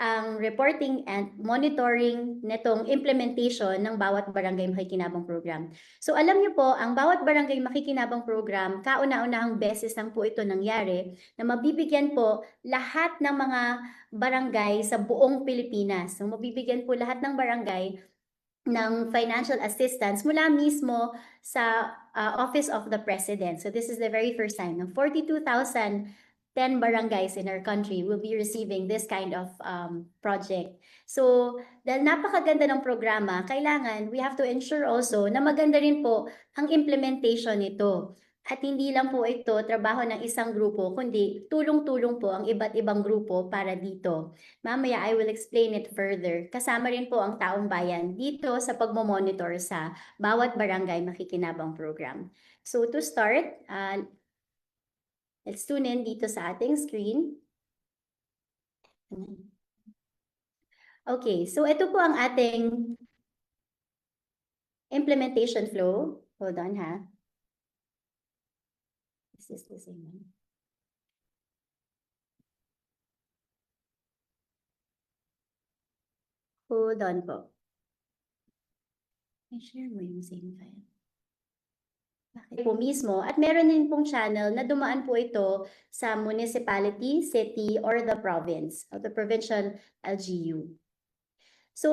ang reporting and monitoring netong implementation ng bawat barangay makikinabang program. So alam niyo po, ang bawat barangay makikinabang program, kauna-unahang beses lang po ito nangyari na mabibigyan po lahat ng mga barangay sa buong Pilipinas. So mabibigyan po lahat ng barangay ng financial assistance mula mismo sa Office of the President. So this is the very first time ng 42,010 barangays in our country will be receiving this kind of project. So dahil napakaganda ng programa, kailangan we have to ensure also na maganda rin po ang implementation nito. At hindi lang po ito trabaho ng isang grupo, kundi tulong-tulong po ang iba't ibang grupo para dito. Mamaya I will explain it further. Kasama rin po ang taong bayan dito sa pagmomonitor sa bawat barangay makikinabang program. So to start, let's tune in dito sa ating screen. Okay, so ito po ang ating implementation flow. Hold on ha. This is the same one. Hold on po. I-share mo yung same file. Bakit po mismo? At meron din pong channel na dumaan po ito sa municipality, city, or the province, or the provincial LGU. So,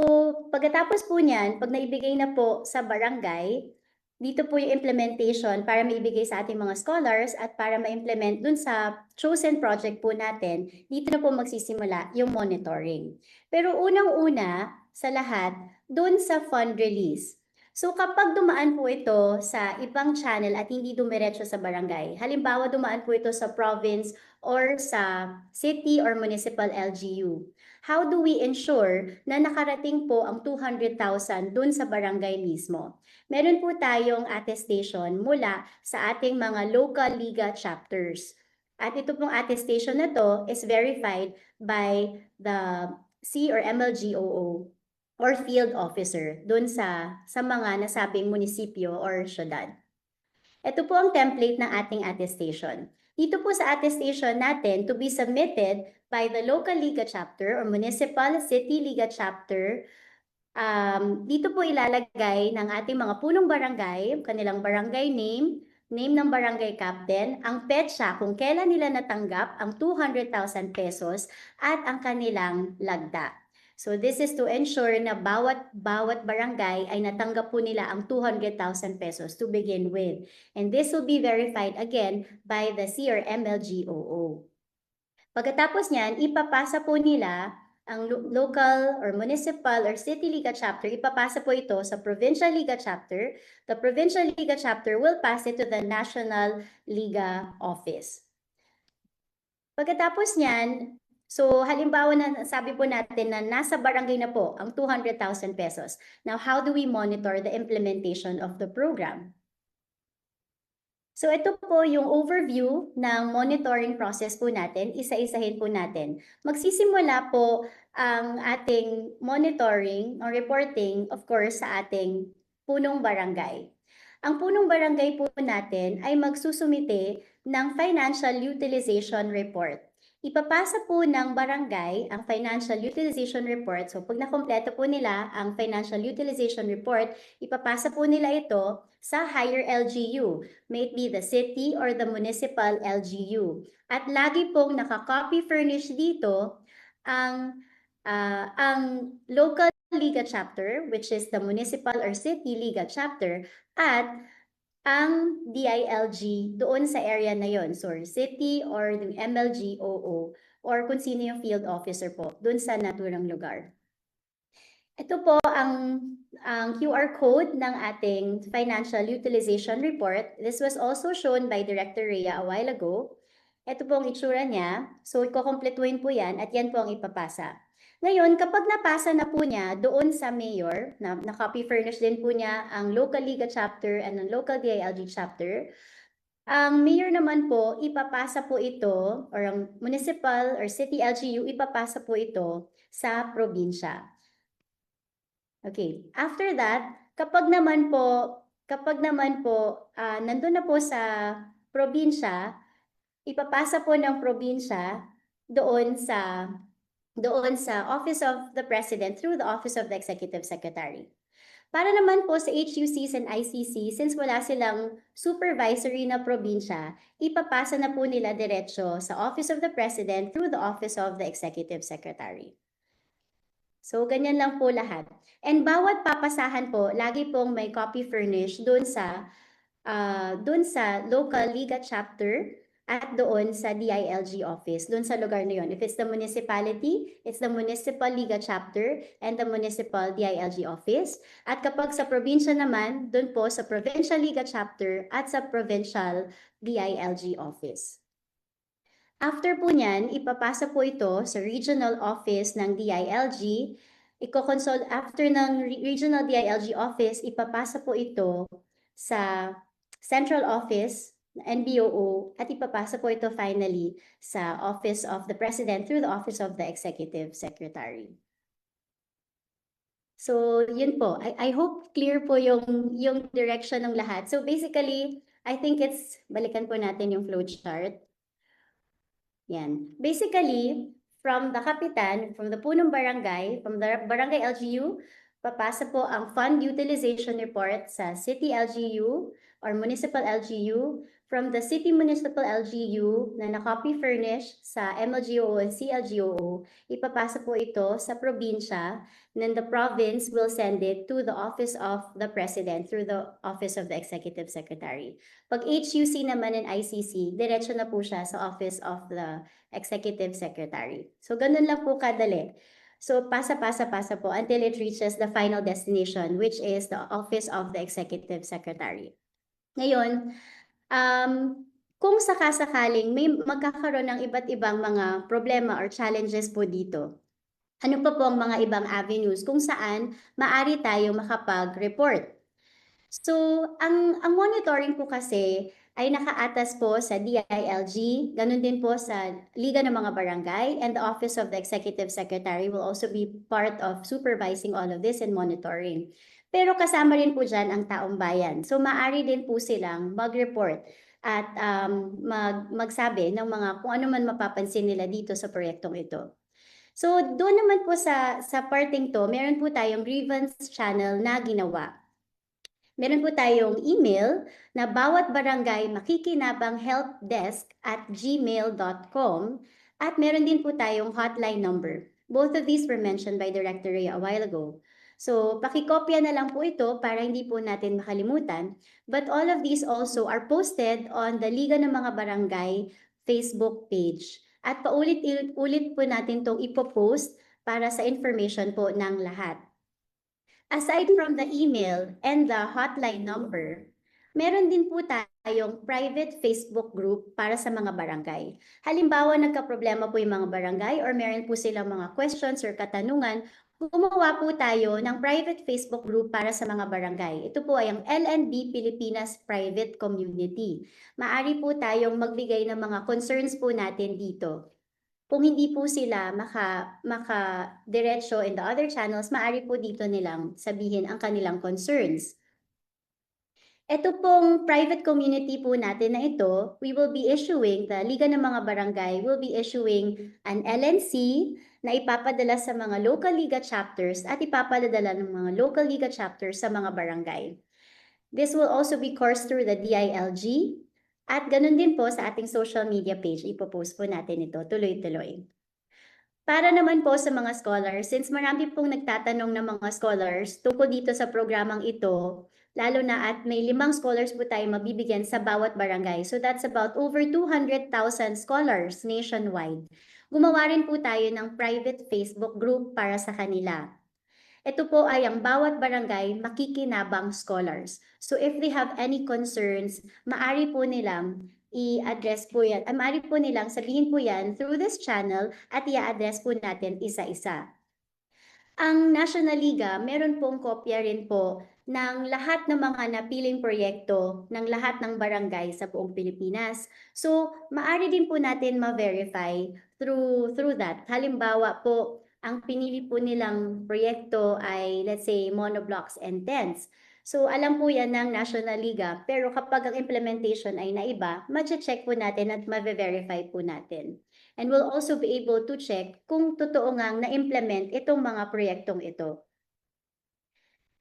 pagkatapos po niyan, pag naibigay na po sa barangay, dito po yung implementation para maibigay sa ating mga scholars at para ma-implement dun sa chosen project po natin, dito na po magsisimula yung monitoring. Pero unang-una sa lahat, dun sa fund release. So kapag dumaan po ito sa ibang channel at hindi dumiretso sa barangay, halimbawa dumaan po ito sa province or sa city or municipal LGU, how do we ensure na nakarating po ang 200,000 dun sa barangay mismo? Meron po tayong attestation mula sa ating mga local liga chapters. At ito pong attestation na to is verified by the C or MLGOO or field officer dun sa mga nasabing munisipyo or syudad. Ito po ang template ng ating attestation. Dito po sa attestation natin to be submitted by the local liga chapter or municipal city liga chapter, dito po ilalagay ng ating mga punong barangay, kanilang barangay name, name ng barangay captain, ang petsa kung kailan nila natanggap ang 200,000 pesos at ang kanilang lagda. So this is to ensure na bawat barangay ay natanggap po nila ang 200,000 pesos to begin with. And this will be verified again by the C or MLGOO. Pagkatapos niyan, ipapasa po nila ang local or municipal or city liga chapter, ipapasa po ito sa provincial liga chapter. The provincial liga chapter will pass it to the national liga office. Pagkatapos niyan, so halimbawa na sabi po natin na nasa barangay na po ang 200,000 pesos. Now, how do we monitor the implementation of the program? So ito po yung overview ng monitoring process po natin. Isa-isahin po natin. Magsisimula po ang ating monitoring or reporting, of course, sa ating punong barangay. Ang punong barangay po natin ay magsusumite ng financial utilization report. Ipapasa po ng barangay ang financial utilization report. So pag nakompleto po nila ang financial utilization report, ipapasa po nila ito sa higher LGU, may it be the city or the municipal LGU. At lagi pong naka-copy furnish dito ang local Liga chapter, which is the municipal or city Liga chapter, at ang DILG doon sa area na yon, so city or the MLGOO or kung sino yung field officer po doon sa naturang lugar. Ito po ang QR code ng ating financial utilization report. This was also shown by Director Rhea a while ago. Ito po ang itsura niya. So ikukompletuhin po yan at yan po ang ipapasa. Ngayon, kapag napasa na po niya doon sa mayor, na-copy furnish din po niya ang local Liga chapter and ang local DILG chapter, ang mayor naman po, ipapasa po ito, or ang municipal or city LGU, ipapasa po ito sa probinsya. Okay, after that, kapag naman po nandun na po sa probinsya, ipapasa po ng probinsya doon sa doon sa Office of the President through the Office of the Executive Secretary. Para naman po sa HUCs and ICC, since wala silang supervisory na probinsya, ipapasa na po nila diretsyo sa Office of the President through the Office of the Executive Secretary. So, ganyan lang po lahat. And bawat papasahan po, lagi pong may copy furnish doon sa local Liga chapter at doon sa DILG office, doon sa lugar na yon. If it's the municipality, it's the Municipal Liga chapter and the Municipal DILG office. At kapag sa probinsya naman, doon po sa Provincial Liga chapter at sa Provincial DILG office. After po niyan, ipapasa po ito sa regional office ng DILG. After ng regional DILG office, ipapasa po ito sa central office, NBOO, at ipapasa po ito finally sa Office of the President through the Office of the Executive Secretary. So, yun po. I hope clear po yung direction ng lahat. So, basically, I think balikan po natin yung flowchart. Yan. Basically, from the kapitan, from the punong barangay, from the barangay LGU, papasa po ang fund utilization report sa city LGU or municipal LGU. From the city municipal LGU na na-copy furnish sa MLGOO and CLGOO, ipapasa po ito sa probinsya, then the province will send it to the Office of the President through the Office of the Executive Secretary. Pag HUC naman and ICC, diretso na po siya sa Office of the Executive Secretary. So, ganun lang po kadali. So, pasa po until it reaches the final destination, which is the Office of the Executive Secretary. Ngayon, kung sakasakaling may magkakaroon ng iba't ibang mga problema or challenges po dito, ano pa po ang mga ibang avenues kung saan maaari tayo makapag-report? So, ang monitoring po kasi ay nakaatas po sa DILG, ganun din po sa Liga ng mga Barangay, and the Office of the Executive Secretary will also be part of supervising all of this and monitoring. Pero kasama rin po dyan ang taong bayan. So, maaari din po silang mag-report at magsabi ng mga kung ano man mapapansin nila dito sa proyektong ito. So, doon naman po sa parting to, meron po tayong grievance channel na ginawa. Meron po tayong email na bawat barangay makikinabang helpdesk@gmail.com at meron din po tayong hotline number. Both of these were mentioned by Director Rhea a while ago. So, pakikopya na lang po ito para hindi po natin makalimutan. But all of these also are posted on the Liga ng mga Barangay Facebook page. At paulit-ulit po natin itong ipopost para sa information po ng lahat. Aside from the email and the hotline number, meron din po tayong private Facebook group para sa mga barangay. Halimbawa, nagka-problema po yung mga barangay or meron po silang mga questions or katanungan, gumawa po tayo ng private Facebook group para sa mga barangay. Ito po ay ang LNB Pilipinas Private Community. Maari po tayong magbigay ng mga concerns po natin dito. Kung hindi po sila maka-diretso in the other channels, maari po dito nilang sabihin ang kanilang concerns. Ito pong private community po natin na ito, we will be issuing, the Liga ng mga Barangay will be issuing an LNC na ipapadala sa mga local Liga chapters at ipapadala ng mga local Liga chapters sa mga barangay. This will also be coursed through the DILG at ganun din po sa ating social media page. Ipopost po natin ito tuloy-tuloy. Para naman po sa mga scholars, since marami pong nagtatanong ng mga scholars tungkol dito sa programang ito, lalo na at may 5 scholars po tayo mabibigyan sa bawat barangay. So that's about over 200,000 scholars nationwide. Gumawa rin po tayo ng private Facebook group para sa kanila. Ito po ay ang bawat barangay makikinabang scholars. So if they have any concerns, maari po nilang i-address po yan. Maari po nilang sabihin po yan through this channel at i-address po natin isa-isa. Ang National Liga, meron pong kopya rin po ng lahat ng mga napiling proyekto ng lahat ng barangay sa buong Pilipinas. So, maari din po natin ma-verify through that. Halimbawa po, ang pinili po nilang proyekto ay, let's say, monoblocks and tents. So, alam po yan ng National Liga, pero kapag ang implementation ay naiba, ma-check po natin at ma-verify po natin. and will also be able to check kung totoo ngang na-implement itong mga proyektong ito.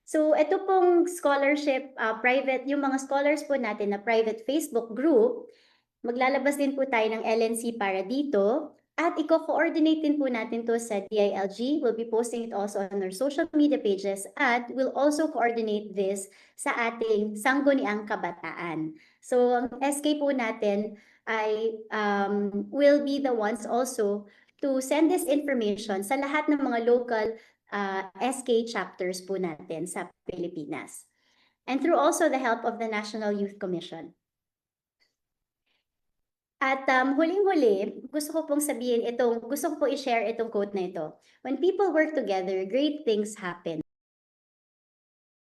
So, ito pong scholarship, yung mga scholars po natin na private Facebook group, maglalabas din po tayo ng LNC para dito. At i-coordinate din po natin to sa DILG. We'll be posting it also on our social media pages at we'll also coordinate this sa ating Sangguniang Kabataan. So, ang SK po natin ay will be the ones also to send this information sa lahat ng mga local SK chapters po natin sa Pilipinas. And through also the help of the National Youth Commission. At huling-huli, gusto ko pong i-share itong quote na ito. When people work together, great things happen.